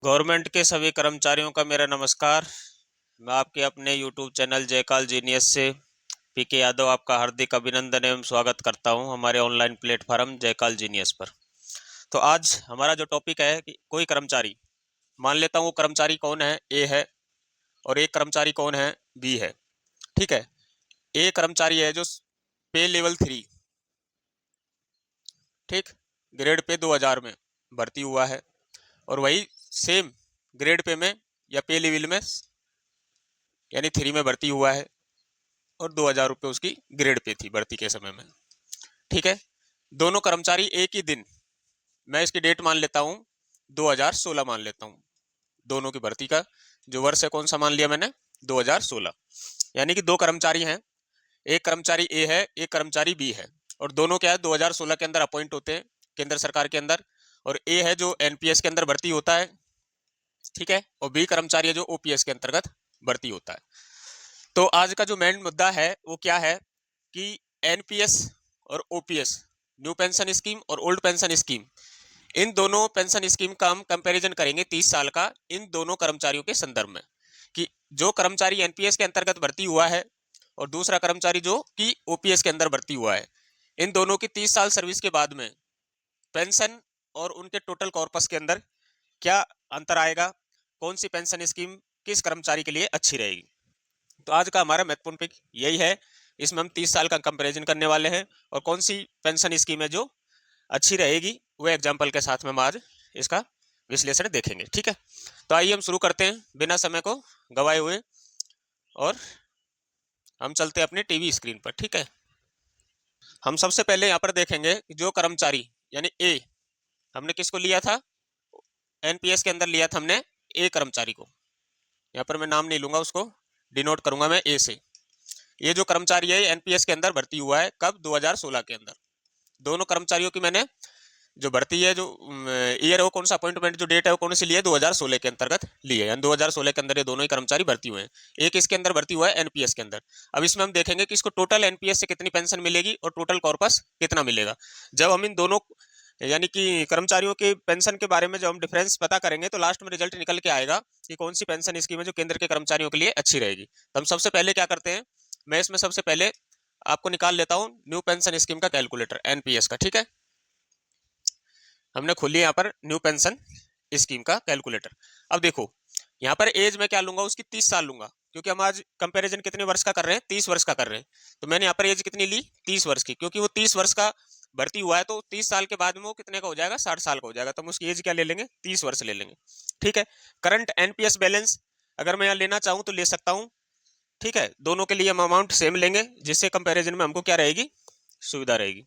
Government के सभी कर्मचारियों का मेरा नमस्कार। मैं आपके अपने यूट्यूब चैनल जयकाल जीनियस से पीके यादव आपका हार्दिक अभिनंदन एवं स्वागत करता हूं हमारे ऑनलाइन प्लेटफॉर्म जयकाल जीनियस पर। तो आज हमारा जो टॉपिक है कि कोई कर्मचारी, मान लेता हूँ वो कर्मचारी कौन है, ए है, और एक कर्मचारी कौन है, बी है। ठीक है। ए कर्मचारी है जो पे लेवल 3, ठीक, ग्रेड पे 2000 में भर्ती हुआ है, और वही सेम ग्रेड पे में या पे लेवल में यानी 3 में भर्ती हुआ है, और 2000 रुपये उसकी ग्रेड पे थी भर्ती के समय में। ठीक है। दोनों कर्मचारी एक ही दिन, मैं इसकी डेट मान लेता हूँ 2016 मान लेता हूँ, दोनों की भर्ती का जो वर्ष है कौन सा मान लिया मैंने, 2016। यानी कि दो कर्मचारी हैं, एक कर्मचारी ए है, एक कर्मचारी बी है, और दोनों क्या है 2016 के अंदर अपॉइंट होते हैं केंद्र सरकार के अंदर, और ए है जो एनपीएस के अंदर भर्ती होता है, ठीक है, और बी कर्मचारी है जो ओपीएस के अंतर्गत भर्ती होता है। तो आज का जो मेन मुद्दा है वो क्या है कि एनपीएस और ओपीएस, न्यू पेंशन स्कीम और ओल्ड पेंशन स्कीम, इन दोनों पेंशन स्कीम का हम कंपैरिजन करेंगे 30 साल का इन दोनों कर्मचारियों के संदर्भ में, कि जो कर्मचारी एनपीएस के अंतर्गत भर्ती हुआ है और दूसरा कर्मचारी जो कि ओपीएस के अंदर भर्ती हुआ है, इन दोनों की 30 साल सर्विस के बाद में पेंशन और उनके टोटल कॉर्पस के अंदर क्या अंतर आएगा, कौन सी पेंशन स्कीम किस कर्मचारी के लिए अच्छी रहेगी। तो आज का हमारा महत्वपूर्ण पिक यही है। इसमें हम 30 साल का कंपैरिजन करने वाले हैं, और कौन सी पेंशन स्कीम है जो अच्छी रहेगी वो एग्जाम्पल के साथ में हम आज इसका विश्लेषण देखेंगे। ठीक है। तो आइए हम शुरू करते हैं बिना समय को गवाए हुए, और हम चलते हैं अपने टीवी स्क्रीन पर। ठीक है। हम सबसे पहले यहाँ पर देखेंगे कि जो कर्मचारी यानी ए, हमने किसको लिया था, एनपीएस के अंदर लिया था हमने ए कर्मचारी को। यहाँ पर मैं नाम नहीं लूंगा, उसको डिनोट करूंगा मैं ए से। ये जो कर्मचारी है एनपीएस के अंदर भर्ती हुआ है कब, 2016 के अंदर। दोनों कर्मचारियों की मैंने जो भर्ती है, जो ईयर है वो कौन सा, अपॉइंटमेंट जो डेट है वो कौन सी ली है, 2016 के अंतर्गत ली है, यानी 2016 के अंदर ये दोनों ही कर्मचारी भर्ती हुए हैं। एक इसके अंदर भर्ती हुआ है एनपीएस के अंदर। अब इसमें हम देखेंगे कि इसको टोटल एनपीएस से कितनी पेंशन मिलेगी और टोटल कॉर्पस कितना मिलेगा। जब हम इन दोनों यानी कि कर्मचारियों के पेंशन के बारे में जब हम डिफरेंस पता करेंगे तो लास्ट में रिजल्ट निकल के आएगा कि कौन सी पेंशन स्कीम है जो केंद्र के कर्मचारियों के लिए अच्छी रहेगी। तो हम सबसे पहले क्या करते हैं, मैं इसमें सबसे पहले आपको निकाल लेता हूं न्यू पेंशन स्कीम का कैलकुलेटर एनपीएस का। ठीक है। हमने खोली यहाँ पर न्यू पेंशन स्कीम का कैलकुलेटर। अब देखो यहाँ पर एज में क्या लूंगा, उसकी 30 साल लूंगा, क्योंकि हम आज कंपैरिजन कितने वर्ष का कर रहे हैं, 30 वर्ष का कर रहे हैं। तो मैंने यहाँ पर एज कितनी ली, 30 वर्ष की, क्योंकि वो 30 वर्ष का भर्ती हुआ है, तो 30 साल के बाद में वो कितने का हो जाएगा, 60 साल का हो जाएगा। तो हम उसकी एज क्या ले लेंगे, 30 वर्ष ले लेंगे। ठीक है। करंट एनपीएस बैलेंस अगर मैं यहाँ लेना चाहूँ तो ले सकता हूँ। ठीक है। दोनों के लिए हम अमाउंट सेम लेंगे, जिससे कंपेरिजन में हमको क्या रहेगी, सुविधा रहेगी।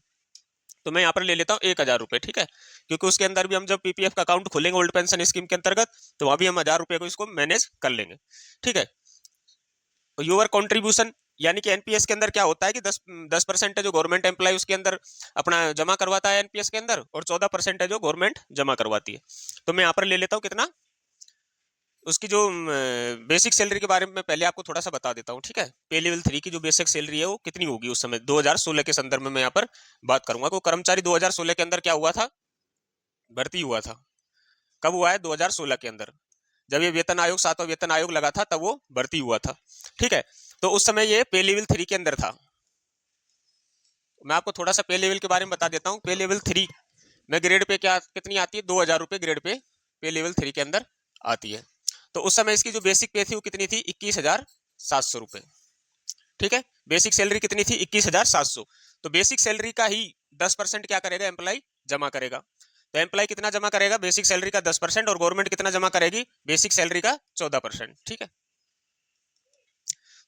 तो मैं यहाँ पर ले लेता हूँ 1000 रुपये। ठीक है। क्योंकि उसके अंदर भी हम जब पीपीएफ का अकाउंट खोलेंगे ओल्ड पेंशन स्कीम के अंतर्गत, तो वहां भी हम 1000 रुपये को इसको मैनेज कर लेंगे। ठीक है। यूर कॉन्ट्रीब्यूशन यानी कि एनपीएस के अंदर क्या होता है कि 10% है जो गवर्नमेंट एम्प्लॉय उसके अंदर अपना जमा करवाता है एनपीएस के अंदर, और 14% है जो गवर्नमेंट जमा करवाती है। तो मैं यहाँ पर ले लेता हूँ कितना, उसकी जो बेसिक सैलरी के बारे में पहले आपको थोड़ा सा बता देता हूँ। ठीक है। पे लेवल 3 की जो बेसिक सैलरी है वो कितनी होगी उस समय, 2016 के संदर्भ में मैं यहाँ पर बात करूंगा। को कर्मचारी 2016 के अंदर क्या हुआ था, भर्ती हुआ था। कब हुआ है, 2016 के अंदर, जब ये वेतन आयोग, 7वां वेतन आयोग लगा था, तब वो भर्ती हुआ था। ठीक है। तो उस समय ये पे लेवल 3 के अंदर था। मैं आपको थोड़ा सा पे लेवल के बारे में बता देता हूँ। पे लेवल 3 में ग्रेड पे क्या कितनी आती है, 2000 रुपये ग्रेड पे लेवल 3 के अंदर आती है। तो उस समय इसकी जो बेसिक पे थी वो कितनी थी, 21,700 रुपये। ठीक है। बेसिक सैलरी कितनी थी, 21,700। तो बेसिक सैलरी का ही 10% क्या करेगा, एम्प्लॉय जमा करेगा। तो एम्प्लॉय कितना जमा करेगा, बेसिक सैलरी का 10%, और गवर्नमेंट कितना जमा करेगी, बेसिक सैलरी का 14%। ठीक है।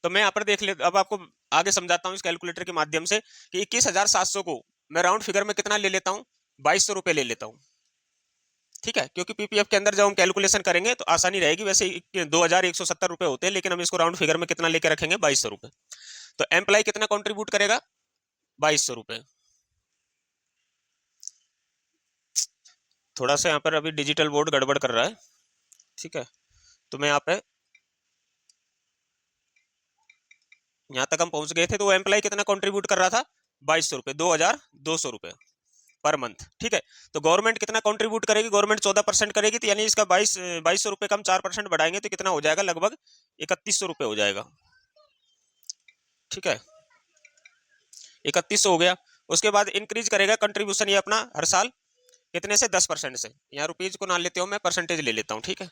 तो मैं यहाँ पर देख ले, अब आपको आगे समझाता हूँ इस कैलकुलेटर के माध्यम से कि 21,700 को मैं राउंड फिगर में कितना ले लेता हूँ, 2200 रुपये ले लेता हूँ। ठीक है। क्योंकि पीपीएफ के अंदर जब हम कैलकुलेशन करेंगे तो आसानी रहेगी। वैसे 2170 रुपये होते हैं, लेकिन हम इसको राउंड फिगर में कितना लेके रखेंगे, 2200 रुपये। तो एम्प्लॉय कितना कॉन्ट्रीब्यूट करेगा, 2200 रुपये। थोड़ा सा यहाँ पर अभी डिजिटल बोर्ड गड़बड़ कर रहा है। ठीक है। तो मैं यहाँ तक हम पहुंच गए थे। तो वो एम्प्लॉय कितना कंट्रीब्यूट कर रहा था, 2200 रुपये, 2200 रुपये पर मंथ। ठीक है, तो गवर्नमेंट कितना कंट्रीब्यूट करेगी, गवर्नमेंट 14% करेगी, तो यानी इसका 2200 रुपये का हम 4% बढ़ाएंगे तो कितना हो जाएगा, लगभग 3100 रुपये हो जाएगा। ठीक है, 3100 हो गया। उसके बाद इंक्रीज करेगा कंट्रीब्यूशन ये अपना हर साल, कितने से, 10% से। यहाँ रुपीज को ना लेते हो, मैं परसेंटेज ले लेता हूँ। ठीक है,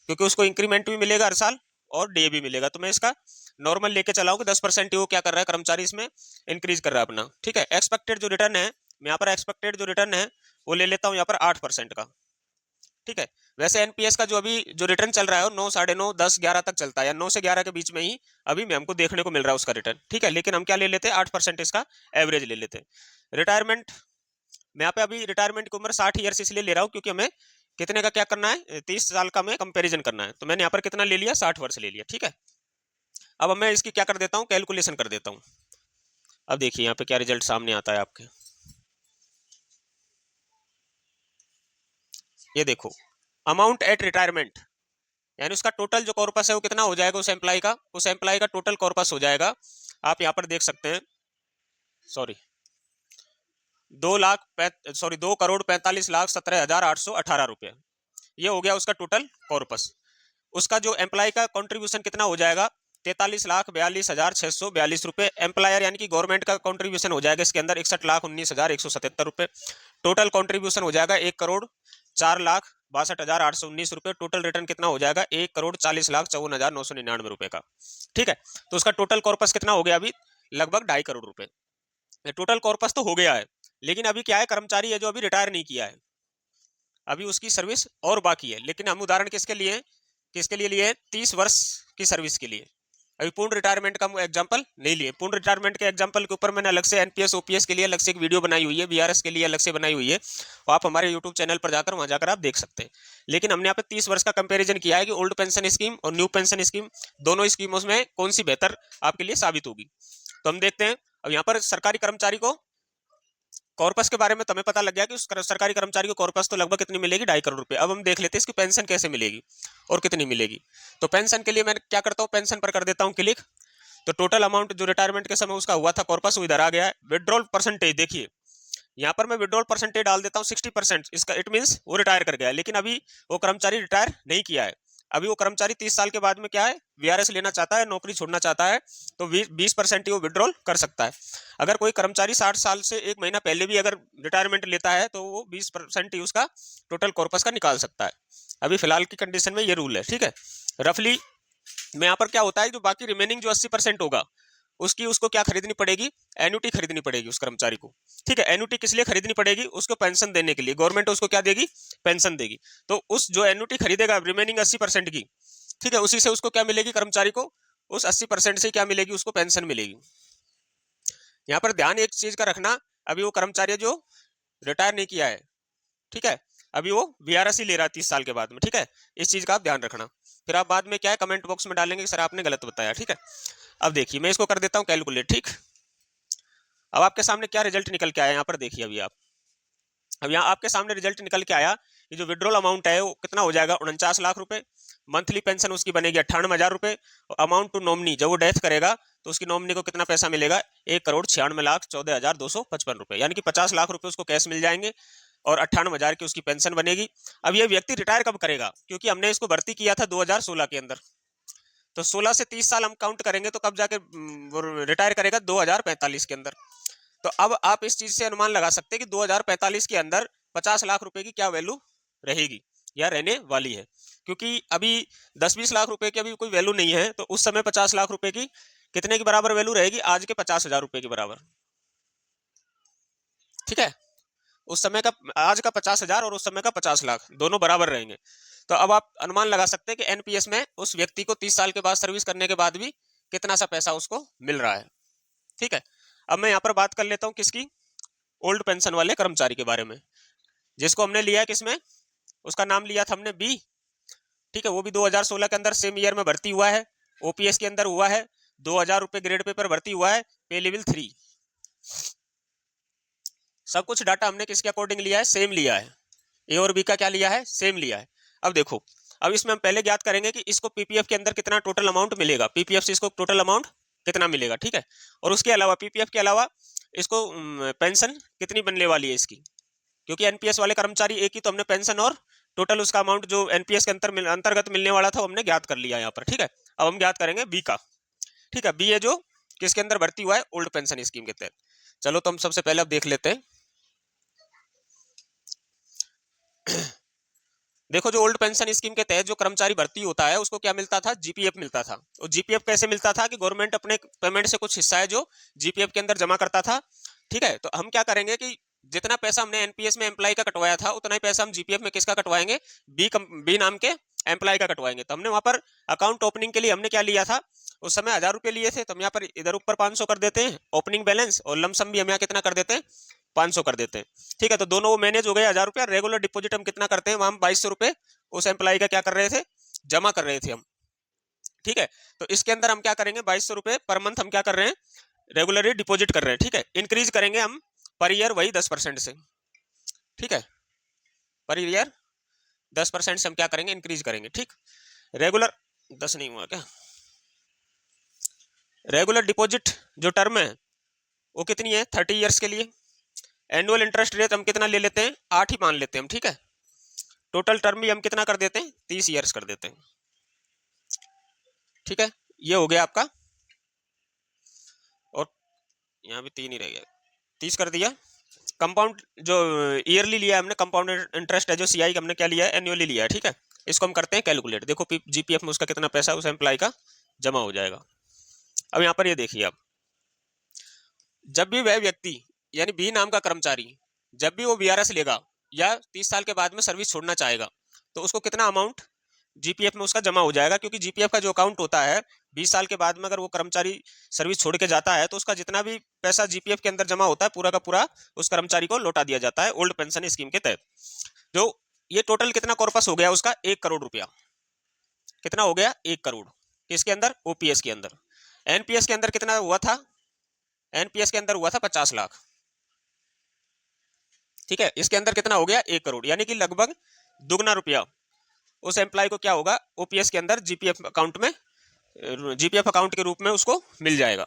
क्योंकि उसको इंक्रीमेंट भी मिलेगा हर साल और डे भी मिलेगा, तो मैं इसका नॉर्मल लेके चला हूँ कि 10% वो क्या कर रहा है कर्मचारी इसमें इंक्रीज कर रहा है अपना। ठीक है, एक्सपेक्टेड जो रिटर्न है, मैं यहाँ पर एक्सपेक्टेड जो रिटर्न है वो ले लेता हूँ यहाँ पर 8% का। ठीक है, वैसे एनपीएस का जो अभी जो रिटर्न चल रहा है वो 9, 9:30, 10, 11 तक चलता है, या 9 से 11 के बीच में ही अभी में हमको देखने को मिल रहा है उसका रिटर्न। ठीक है, लेकिन हम क्या ले लेते हैं, 8% इसका एवरेज ले लेते हैं। रिटायरमेंट, मैं यहाँ पे अभी रिटायरमेंट की उम्र 60 ईयर्स इसलिए ले रहा हूँ क्योंकि हमें कितने का क्या करना है, 30 साल का हमें कंपेरिजन करना है, तो मैंने यहाँ पर कितना ले लिया, 60 वर्ष ले लिया। ठीक है, अब मैं इसकी क्या कर देता हूँ, कैलकुलेशन कर देता हूँ। अब देखिए यहाँ पे क्या रिजल्ट सामने आता है आपके, ये देखो, अमाउंट एट रिटायरमेंट, यानी उसका टोटल जो कॉर्पस है वो कितना हो जाएगा, उस एम्प्लॉय का टोटल कॉर्पस हो जाएगा, आप यहाँ पर देख सकते हैं, सॉरी 2,45,17,818 रुपये, ये हो गया उसका टोटल कॉर्पस। उसका जो एम्प्लॉय का कंट्रीब्यूशन कितना हो जाएगा, 43,42,642 रुपये। एम्प्लॉयर यानी कि गवर्नमेंट का कंट्रीब्यूशन हो जाएगा इसके अंदर 61,19,177 रुपये। टोटल कंट्रीब्यूशन हो जाएगा 1,04,62,819 रुपये। टोटल रिटर्न कितना हो जाएगा, 1,40,54,999 रुपये का। ठीक है, तो उसका टोटल कॉर्पस कितना हो गया अभी, लगभग 2.5 करोड़ रुपये। टोटल कॉर्पस तो हो गया है, लेकिन अभी क्या है, कर्मचारी है जो अभी रिटायर नहीं किया है, अभी उसकी सर्विस और बाकी है। लेकिन हम उदाहरण किसके लिए लिए, 30 वर्ष की सर्विस के लिए। अभी पूर्ण रिटायरमेंट का एग्जांपल नहीं लिए। पूर्ण रिटायरमेंट के एग्जांपल के ऊपर मैंने अलग से एनपीएस ओपीएस के लिए अलग से एक वीडियो बनाई हुई है, बीआरएस के लिए अलग से बनाई हुई है, वो आप हमारे यूट्यूब चैनल पर जाकर वहां जाकर आप देख सकते हैं। लेकिन हमने यहाँ पे 30 वर्ष का कंपेरिजन किया है कि ओल्ड पेंशन स्कीम और न्यू पेंशन स्कीम, दोनों स्कीमों में कौन सी बेहतर आपके लिए साबित होगी। तो हम देखते हैं, अब यहाँ पर सरकारी कर्मचारी को कॉर्पस के बारे में तुम्हें पता लग गया कि उस सरकारी कर्मचारी को कॉर्पस तो लगभग कितनी मिलेगी, 2.5 करोड़ रुपए। अब हम देख लेते हैं इसकी पेंशन कैसे मिलेगी और कितनी मिलेगी। तो पेंशन के लिए मैं क्या करता हूँ, पेंशन पर कर देता हूँ क्लिक। तो टोटल अमाउंट जो रिटायरमेंट के समय उसका हुआ था कॉर्पस, वो इधर आ गया है। विड्रॉल परसेंटेज देखिए, यहाँ पर मैं विड्रॉल परसेंटेज डाल देता हूँ 60%, इसका इट मीन्स वो रिटायर कर गया है, लेकिन अभी वो कर्मचारी रिटायर नहीं किया है। अभी वो कर्मचारी 30 साल के बाद में क्या है, वीआरएस लेना चाहता है, नौकरी छोड़ना चाहता है, तो 20% ही वो विड्रॉल कर सकता है। अगर कोई कर्मचारी 60 साल से 1 महीना पहले भी अगर रिटायरमेंट लेता है तो वो 20% ही उसका टोटल कॉर्पस का निकाल सकता है। अभी फिलहाल की कंडीशन में ये रूल है। ठीक है, रफली में यहाँ पर क्या होता है, जो बाकी रिमेनिंग जो 80% होगा उसकी उसको क्या खरीदनी पड़ेगी, एन्युटी खरीदनी पड़ेगी उस कर्मचारी को। ठीक है, एन्युटी किस लिए खरीदनी पड़ेगी, उसको पेंशन देने के लिए। गवर्नमेंट उसको क्या देगी, पेंशन देगी। तो उस जो एन्युटी खरीदेगा रिमेनिंग 80% की, ठीक है, उसी से उसको क्या मिलेगी, कर्मचारी को उस 80% से क्या मिलेगी, उसको पेंशन मिलेगी। यहाँ पर ध्यान एक चीज का रखना, अभी वो कर्मचारी जो रिटायर नहीं किया है, ठीक है, अभी वो वीआरएस ही ले रहा है 30 साल के बाद में। ठीक है, इस चीज का आप ध्यान रखना, फिर आप बाद में क्या है कमेंट बॉक्स में डालेंगे कि सर आपने गलत बताया। ठीक है, अब देखिए मैं इसको कर देता हूँ कैलकुलेट। ठीक, अब आपके सामने क्या रिजल्ट निकल के आया, यहाँ पर देखिए अभी आप, अब यहाँ आपके सामने रिजल्ट निकल के आया, ये जो विड्रॉल अमाउंट है वो कितना हो जाएगा, 49 लाख रुपए। मंथली पेंशन उसकी बनेगी 98,000 रुपए। अमाउंट टू नॉमिनी, जब वो डेथ करेगा तो उसकी नॉमिनी को कितना पैसा मिलेगा, 1,96,14,255 रुपए, यानी कि 50 लाख रुपए उसको कैश मिल जाएंगे और 98,000 की उसकी पेंशन बनेगी। अब ये व्यक्ति रिटायर कब करेगा, क्योंकि हमने इसको भर्ती किया था 2016 के अंदर, तो 16 से 30 साल हम काउंट करेंगे तो कब जाके रिटायर करेगा, 2045 के अंदर। तो अब आप इस चीज से अनुमान लगा सकते हैं कि 2045 के अंदर 50 लाख रुपए की क्या वैल्यू रहेगी या रहने वाली है, क्योंकि अभी 10-20 लाख रुपए की अभी कोई वैल्यू नहीं है, तो उस समय 50 लाख रुपए की कितने की बराबर वैल्यू रहेगी, आज के 50,000 रुपए के बराबर। ठीक है, उस समय का आज का 50,000 और उस समय का 50 लाख दोनों बराबर रहेंगे। तो अब आप अनुमान लगा सकते हैं कि एनपीएस में उस व्यक्ति को 30 साल के बाद सर्विस करने के बाद भी कितना सा पैसा उसको मिल रहा है। ठीक है, अब मैं यहाँ पर बात कर लेता हूँ किसकी, ओल्ड पेंशन वाले कर्मचारी के बारे में, जिसको हमने लिया है किसमें, उसका नाम लिया था हमने बी। ठीक है, वो भी 2016 के अंदर सेम ईयर में भर्ती हुआ है, ओपीएस के अंदर हुआ है, 2,000 रुपए ग्रेड पे पर भर्ती हुआ है, पे लेवल 3। सब कुछ डाटा हमने किसके अकॉर्डिंग लिया है, सेम लिया है। ए और बी का क्या लिया है, सेम लिया है। अब देखो, अब इसमें हम पहले ज्ञात करेंगे कि इसको पीपीएफ के अंदर कितना टोटल अमाउंट मिलेगा, पीपीएफ से इसको टोटल अमाउंट कितना मिलेगा। ठीक है, और उसके अलावा पीपीएफ के अलावा इसको पेंशन कितनी बनने वाली है इसकी, क्योंकि एनपीएस वाले कर्मचारी एक ही, तो हमने पेंशन और टोटल उसका अमाउंट जो एनपीएस के अंतर्गत मिलने वाला था वो हमने ज्ञात कर लिया यहाँ पर, ठीक है। अब हम ज्ञात करेंगे बी का, ठीक है। बी है जो किसके अंदर भर्ती हुआ है, ओल्ड पेंशन स्कीम के तहत। चलो तो हम सबसे पहले अब देख लेते हैं। देखो, जो ओल्ड पेंशन स्कीम के तहत जो कर्मचारी भर्ती होता है उसको क्या मिलता था, जीपीएफ मिलता था। और जीपीएफ कैसे मिलता था कि गवर्नमेंट अपने पेमेंट से कुछ हिस्सा है जो जीपीएफ के अंदर जमा करता था, ठीक है। तो हम क्या करेंगे कि जितना पैसा हमने एनपीएस में एम्प्लॉय का कटवाया था उतना ही पैसा हम जीपीएफ में किसका कटवाएंगे, बी नाम के एम्प्लॉय का कटवाएंगे। तो हमने वहां पर अकाउंट ओपनिंग के लिए हमने क्या लिया था, उस समय 1000 रुपये लिए थे, तो हम यहाँ पर इधर ऊपर 500 कर देते हैं ओपनिंग बैलेंस, और लमसम भी हम यहाँ कितना कर देते हैं, 500 कर देते हैं, ठीक है। तो दोनों वो मैनेज हो गए 1000 रुपया। रेगुलर डिपॉजिट हम कितना करते हैं, वहां हम 2200 रुपये उस एम्प्लॉय का क्या कर रहे थे, जमा कर रहे थे हम, ठीक है। तो इसके अंदर हम क्या करेंगे, 2200 रुपये पर मंथ हम क्या कर रहे हैं, रेगुलरली डिपॉजिट कर रहे हैं, ठीक है। इंक्रीज करेंगे हम पर ईयर वही 10% से, ठीक है। पर ईयर 10% से हम क्या करेंगे, इंक्रीज करेंगे, ठीक। रेगुलर 10 नहीं हुआ क्या, रेगुलर डिपॉजिट जो टर्म है वो कितनी है, 30 ईयर्स के लिए। एनुअल इंटरेस्ट रेट हम कितना ले लेते हैं, 8 ही मान लेते हैं हम, ठीक है। टोटल टर्म भी हम कितना कर देते हैं, 30 ईयर्स कर देते हैं, ठीक है। ये हो गया आपका, और यहाँ भी 3 ही रह गया, 30 कर दिया। कंपाउंड जो ईयरली लिया है हमने, कंपाउंड इंटरेस्ट है जो सीआई हमने क्या लिया है, एनुअली लिया है, ठीक है। इसको हम करते हैं कैलकुलेट। देखो जीपीएफ में उसका कितना पैसा उस एम्प्लॉय का जमा हो जाएगा। अब यहाँ पर ये देखिए आप, जब भी वह व्यक्ति यानी बी नाम का कर्मचारी जब भी वो वीआरएस लेगा या 30 साल के बाद में सर्विस छोड़ना चाहेगा, तो उसको कितना अमाउंट जीपीएफ में उसका जमा हो जाएगा। क्योंकि जीपीएफ का जो अकाउंट होता है 20 साल के बाद में अगर वो कर्मचारी सर्विस छोड़ के जाता है तो उसका जितना भी पैसा जीपीएफ के अंदर जमा होता है पूरा का पूरा उस कर्मचारी को लौटा दिया जाता है ओल्ड पेंशन स्कीम के तहत। जो ये टोटल कितना कॉर्पस हो गया उसका, 1 करोड़ रुपया। कितना हो गया, 1 करोड़। किसके अंदर, ओपीएस के अंदर। एनपीएस के अंदर कितना हुआ था, एनपीएस के अंदर हुआ था 50 लाख, ठीक है। इसके अंदर कितना हो गया, 1 करोड़, यानी कि लगभग दुगना रुपया उस एम्प्लॉय को क्या होगा, ओपीएस के अंदर जीपीएफ अकाउंट में, जीपीएफ अकाउंट के रूप में उसको मिल जाएगा।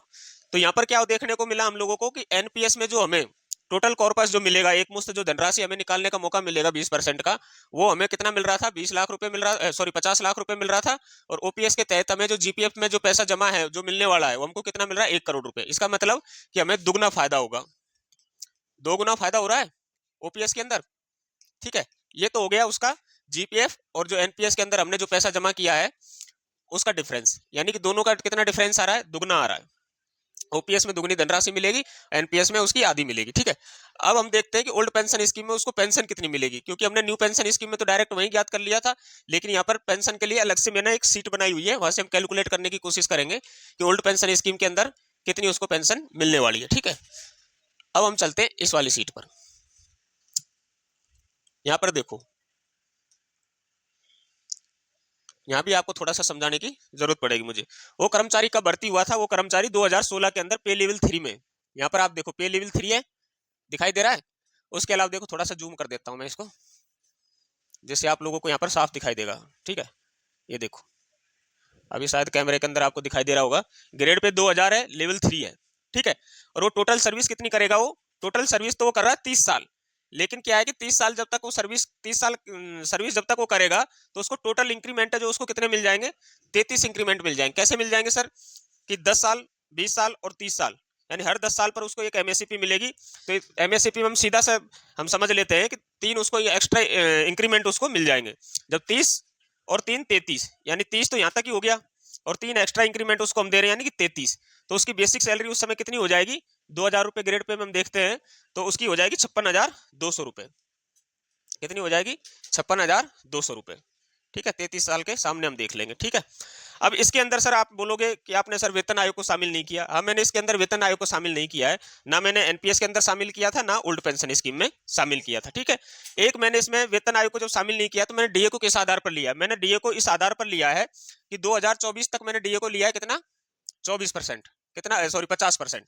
तो यहाँ पर क्या देखने को मिला हम लोगों को कि एनपीएस में जो हमें टोटल कॉर्पस जो मिलेगा, एक मुश्त जो धनराशि हमें निकालने का मौका मिलेगा 20% का, वो हमें कितना मिल रहा था, 20 लाख रुपए मिल रहा, सॉरी 50 लाख रुपए मिल रहा था। और ओपीएस के तहत हमें जो जीपीएफ में जो पैसा जमा है जो मिलने वाला है वो हमको कितना मिल रहा है, 1 करोड़ रुपए। इसका मतलब कि हमें दुगना फायदा होगा, 2 गुना फायदा हो रहा है ओपीएस के अंदर, ठीक है। ये तो हो गया उसका जीपीएफ और जो एनपीएस के अंदर हमने जो पैसा जमा किया है उसका डिफरेंस, यानी कि दोनों का कितना डिफरेंस आ रहा है, दुगना आ रहा है। ओपीएस में दुगनी धनराशि मिलेगी, एनपीएस में उसकी आधी मिलेगी, ठीक है। अब हम देखते हैं कि ओल्ड पेंशन स्कीम में उसको पेंशन कितनी मिलेगी, क्योंकि हमने न्यू पेंशन स्कीम में तो डायरेक्ट वही ज्ञात कर लिया था, लेकिन यहाँ पर पेंशन के लिए अलग से मैंने एक सीट बनाई हुई है, वहां से हम कैलकुलेट करने की कोशिश करेंगे कि ओल्ड पेंशन स्कीम के अंदर कितनी उसको पेंशन मिलने वाली है, ठीक है। अब हम चलते हैं इस वाली सीट पर। यहाँ पर देखो, यहाँ भी आपको थोड़ा सा समझाने की जरूरत पड़ेगी मुझे। वो कर्मचारी कब भर्ती हुआ था, वो कर्मचारी 2016 के अंदर पे लेवल 3 में। यहाँ पर आप देखो पे लेवल 3 है, दिखाई दे रहा है। उसके अलावा देखो, थोड़ा सा जूम कर देता हूं मैं इसको, जिससे आप लोगों को यहाँ पर साफ दिखाई देगा, ठीक है। ये देखो, अभी शायद कैमरे के अंदर आपको दिखाई दे रहा होगा, ग्रेड पे 2000 है, लेवल 3 है, ठीक है। और वो टोटल सर्विस कितनी करेगा, वो टोटल सर्विस तो वो कर रहा है 30 साल, लेकिन क्या है कि 30 साल जब तक वो सर्विस 30 साल सर्विस जब तक वो करेगा तो उसको टोटल इंक्रीमेंट है जो उसको कितने मिल जाएंगे, 33 इंक्रीमेंट मिल जाएंगे। कैसे मिल जाएंगे सर, कि 10 साल 20 साल और 30 साल, यानी हर 10 साल पर उसको एक एमएससीपी मिलेगी। तो एमएससीपी में हम सीधा सा हम समझ लेते हैं कि 3 उसको एक्स्ट्रा इंक्रीमेंट उसको मिल जाएंगे। जब 30 और 3 33, यानी 30 तो यहाँ तक ही हो गया, और 3 एक्स्ट्रा इंक्रीमेंट उसको हम दे रहे हैं, यानी कि 33। तो उसकी बेसिक सैलरी उस समय कितनी हो जाएगी, 2000 रुपये ग्रेड पे में हम देखते हैं तो उसकी हो जाएगी 56,200 रुपये। कितनी हो जाएगी, 56,200 रुपये, ठीक है। 33 साल के सामने हम देख लेंगे, ठीक है। अब इसके अंदर सर आप बोलोगे कि आपने सर वेतन आयोग को शामिल नहीं किया। हाँ, मैंने इसके अंदर वेतन आयोग को शामिल नहीं किया है, ना मैंने एनपीएस के अंदर शामिल किया था, ना ओल्ड पेंशन स्कीम में शामिल किया था, ठीक है। एक मैंने इसमें वेतन आयोग को जब शामिल नहीं किया तो मैंने डीए को किस आधार पर लिया, मैंने डीए को इस आधार पर लिया है कि 2024 तक मैंने डीए को लिया है कितना, 24%, कितना सॉरी 50%।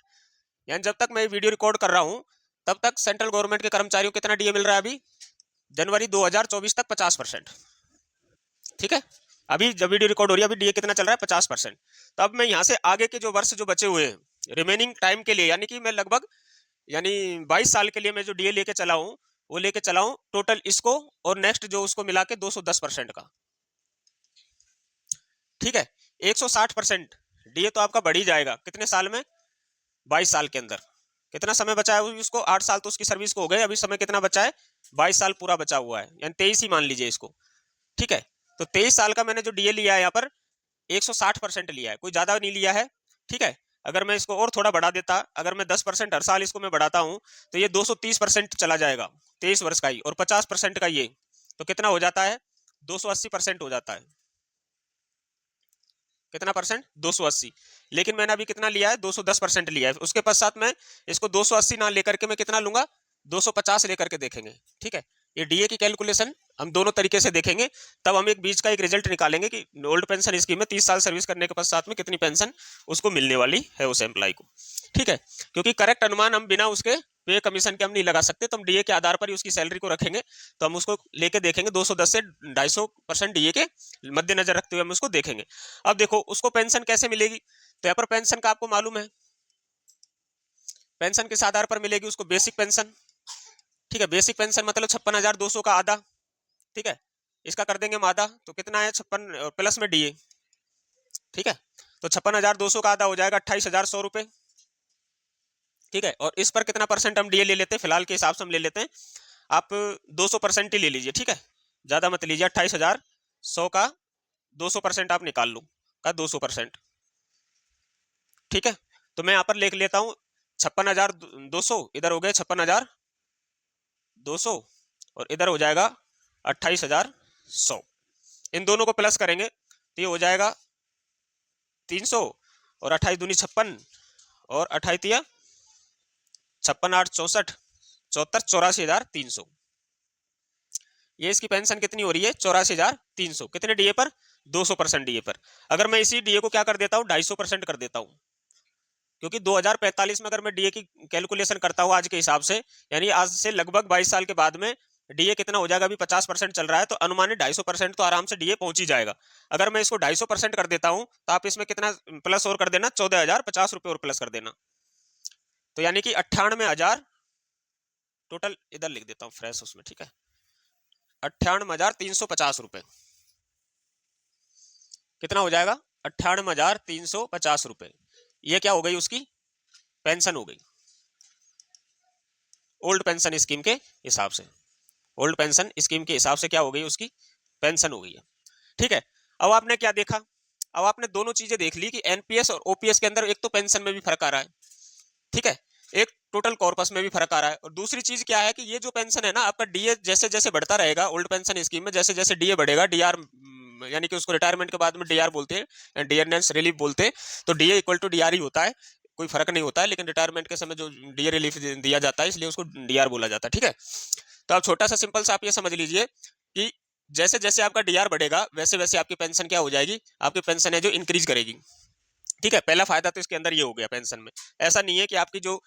यानी जब तक मैं वीडियो रिकॉर्ड कर रहा हूं तब तक सेंट्रल गवर्नमेंट के कर्मचारियों को कितना डीए मिल रहा है, अभी जनवरी 2024 तक 50%, ठीक है। अभी जब वीडियो रिकॉर्ड हो रही है अभी डीए कितना चल रहा है, 50%। तो अब मैं यहाँ से आगे के जो वर्ष जो बचे हुए हैं रिमेनिंग टाइम के लिए, यानी कि मैं लगभग यानी 22 साल के लिए मैं जो डीए लेके चला हूँ वो लेके चलाऊं टोटल इसको और नेक्स्ट जो उसको मिला के 210% का, ठीक है। 160% डीए तो आपका बढ़ ही जाएगा कितने साल में, 22 साल के अंदर। कितना समय बचा है उसको, 8 साल तो उसकी सर्विस को हो गए, अभी समय कितना बचा है, 22 साल पूरा बचा हुआ है, यानी 23 ही मान लीजिए इसको, ठीक है। तो 23 साल का मैंने जो डीए लिया है यहाँ पर 160% लिया है, कोई ज्यादा नहीं लिया है, ठीक है। अगर मैं इसको और थोड़ा बढ़ा देता, अगर मैं 10% हर साल इसको मैं बढ़ाता हूं तो ये 230% चला जाएगा 23 वर्ष का ही, और 50% का ये, तो कितना हो जाता है, 280% हो जाता है। कितना परसेंट, 280। लेकिन मैंने अभी कितना लिया है, 210% लिया है। उसके पश्चात मैं इसको 280 ना लेकर के मैं कितना लूंगा, 250 लेकर के देखेंगे, ठीक है। ये डीए की कैलकुलेशन हम दोनों तरीके से देखेंगे, तब हम एक बीच का एक रिजल्ट निकालेंगे कि ओल्ड पेंशन स्कीम में 30 साल सर्विस करने के पश्चात में कितनी पेंशन उसको मिलने वाली है उस एम्प्लॉय को, ठीक है। क्योंकि करेक्ट अनुमान हम बिना उसके पे कमीशन के हम नहीं लगा सकते, तो हम डीए के आधार पर ही उसकी सैलरी को रखेंगे। तो हम उसको लेके देखेंगे 210 से 250% डीए के मद्देनजर रखते हुए हम उसको देखेंगे। अब देखो उसको पेंशन कैसे मिलेगी, तो यहाँ पर पेंशन का आपको मालूम है, पेंशन किस आधार पर मिलेगी उसको, बेसिक पेंशन, ठीक है। बेसिक पेंशन मतलब 56,200 का आधा, ठीक है। इसका कर देंगे हम आधा, तो कितना है 56 प्लस में डीए, ठीक है। तो 56,200 का आधा हो जाएगा 28,100 रुपए, ठीक है। और इस पर कितना परसेंट हम डीए ले लेते हैं, फिलहाल के हिसाब से हम ले लेते हैं, आप 200% ही ले लीजिए, ठीक है, ज्यादा मत लीजिए। 28,100 का 200% आप निकाल लो, का 200%, ठीक है। तो मैं यहाँ पर लिख लेता हूँ 56,200, इधर हो गए 56,200 और इधर हो जाएगा 28,100। इन दोनों को प्लस करेंगे तो ये हो जाएगा 300 और 28 दूनी 56 और 28 तिया 56 8 64 74 84,300। ये इसकी पेंशन कितनी हो रही है, 84,300, कितने डीए पर, 200% डीए पर। अगर मैं इसी डीए को क्या कर देता हूँ, 250% कर देता हूँ, क्योंकि 2045 में अगर मैं डीए की कैलकुलेशन करता हूँ आज के हिसाब से, यानी आज से लगभग 22 साल के बाद में डीए कितना हो जाएगा, अभी 50% चल रहा है, तो अनुमानित 250% तो आराम से डीए पहुंच ही जाएगा। अगर मैं इसको 250% कर देता हूं तो आप इसमें कितना प्लस और कर देना, 14,050 रुपये और प्लस कर देना, तो यानी कि 98,000 टोटल, इधर लिख देता हूँ फ्रेश उसमें, ठीक है, 98,350 रुपए, कितना हो जाएगा, 98,350 रुपए। ये क्या हो गई उसकी पेंशन हो गई ओल्ड पेंशन स्कीम के हिसाब से, ओल्ड पेंशन स्कीम के हिसाब से क्या हो गई उसकी पेंशन हो गई है, ठीक है। अब आपने क्या देखा, अब आपने दोनों चीजें देख ली कि एनपीएस और ओपीएस के अंदर एक तो पेंशन में भी फर्क आ रहा है, ठीक है, एक टोटल कॉर्पस में भी फर्क आ रहा है, और दूसरी चीज क्या है कि ये जो पेंशन है ना आपका डीए जैसे जैसे बढ़ता रहेगा ओल्ड पेंशन स्कीम में, जैसे जैसे डीए बढ़ेगा, डीआर यानी कि उसको रिटायरमेंट के बाद में डीआर बोलते हैं, डियरनेस रिलीफ बोलते हैं, तो डीए इक्वल टू डीआर ही होता है, कोई फर्क नहीं होता है, लेकिन रिटायरमेंट के समय जो डीए रिलीफ दिया जाता है इसलिए उसको डीआर बोला जाता है, ठीक है। तो आप छोटा सा सिंपल सा आप ये समझ लीजिए कि जैसे जैसे आपका डीआर बढ़ेगा वैसे वैसे आपकी पेंशन क्या हो जाएगी, आपकी पेंशन है जो इंक्रीज करेगी, ठीक है। पहला फायदा तो इसके अंदर ये हो गया पेंशन में, ऐसा नहीं है कि आपकी जो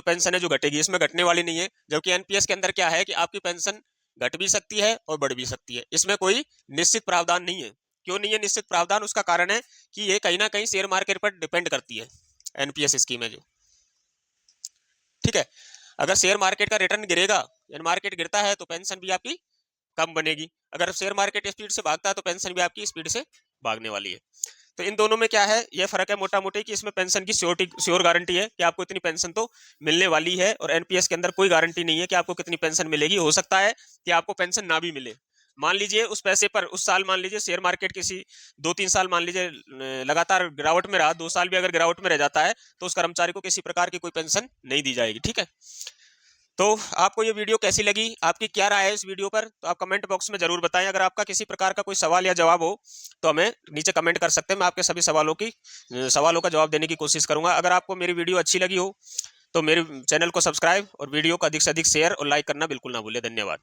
पेंशन है जो घटेगी, इसमें घटने वाली नहीं है। जबकि एनपीएस के अंदर क्या है कि आपकी पेंशन घट भी सकती है और बढ़ भी सकती है, इसमें कोई निश्चित प्रावधान नहीं है। क्यों नहीं है निश्चित प्रावधान, उसका कारण है कि ये कहीं ना कहीं शेयर मार्केट पर डिपेंड करती है एनपीएस स्कीम है जो, ठीक है। अगर शेयर मार्केट का रिटर्न गिरेगा, यानी मार्केट गिरता है तो पेंशन भी आपकी कम बनेगी, अगर शेयर मार्केट स्पीड से भागता है तो पेंशन भी आपकी स्पीड से भागने वाली है। तो इन दोनों में क्या है, यह फर्क है मोटा मोटी कि इसमें पेंशन की श्योर गारंटी है कि आपको इतनी पेंशन तो मिलने वाली है, और एनपीएस के अंदर कोई गारंटी नहीं है कि आपको कितनी पेंशन मिलेगी। हो सकता है कि आपको पेंशन ना भी मिले, मान लीजिए उस पैसे पर उस साल मान लीजिए शेयर मार्केट किसी 2-3 साल मान लीजिए लगातार गिरावट में रहा, 2 साल भी अगर गिरावट में रह जाता है तो उस कर्मचारी को किसी प्रकार की कोई पेंशन नहीं दी जाएगी, ठीक है। तो आपको ये वीडियो कैसी लगी, आपकी क्या राय है इस वीडियो पर, तो आप कमेंट बॉक्स में जरूर बताएं। अगर आपका किसी प्रकार का कोई सवाल या जवाब हो तो हमें नीचे कमेंट कर सकते हैं, मैं आपके सभी सवालों का जवाब देने की कोशिश करूंगा। अगर आपको मेरी वीडियो अच्छी लगी हो तो मेरे चैनल को सब्सक्राइब और वीडियो को अधिक से अधिक शेयर और लाइक करना बिल्कुल ना भूलें। धन्यवाद।